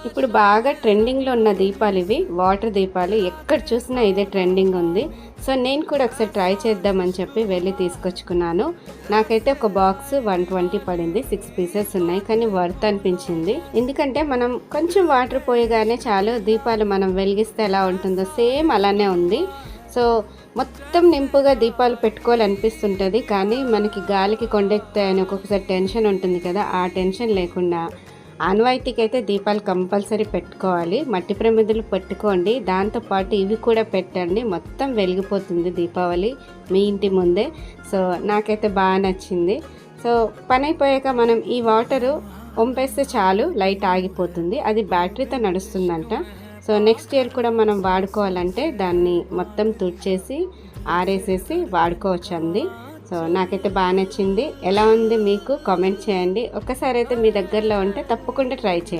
ఇప్పుడు బాగా ట్రెండింగ్లో ఉన్న దీపాలు ఇవి, వాటర్ దీపాలు. ఎక్కడ చూసినా ఇదే ట్రెండింగ్ ఉంది. సో నేను కూడా ఒకసారి ట్రై చేద్దామని చెప్పి వెళ్ళి తీసుకొచ్చుకున్నాను. నాకైతే ఒక బాక్స్ 120 పడింది. 6 పీసెస్ ఉన్నాయి, కానీ వర్త్ అనిపించింది. ఎందుకంటే మనం కొంచెం వాటర్ పోయగానే చాలు, దీపాలు మనం వెలిగిస్తే ఎలా ఉంటుందో సేమ్ అలానే ఉంది. సో మొత్తం నింపుగా దీపాలు పెట్టుకోవాలనిపిస్తుంటుంది, కానీ మనకి గాలికి కొండెక్కుతాయని ఒక్కొక్కసారి టెన్షన్ ఉంటుంది కదా. ఆ టెన్షన్ లేకుండా ఆనవాయితీకి అయితే దీపాలు కంపల్సరీ పెట్టుకోవాలి. మట్టి ప్రమిదలు పెట్టుకోండి, దాంతోపాటు ఇవి కూడా పెట్టండి. మొత్తం వెలిగిపోతుంది దీపావళి మీ ఇంటి ముందే. సో నాకైతే బాగా నచ్చింది. సో పని అయిపోయాక మనం ఈ వాటరు వంపేస్తే చాలు, లైట్ ఆగిపోతుంది. అది బ్యాటరీతో నడుస్తుందంట. సో నెక్స్ట్ ఇయర్ కూడా మనం వాడుకోవాలంటే దాన్ని మొత్తం తుడిచేసి ఆరేసేసి వాడుకోవచ్చు అంది. సో నాకైతే బాగా నచ్చింది. ఎలా ఉంది మీకు కామెంట్ చేయండి. ఒక్కసారి అయితే మీ దగ్గరలో ఉంటే తప్పకుండా ట్రై చేయండి.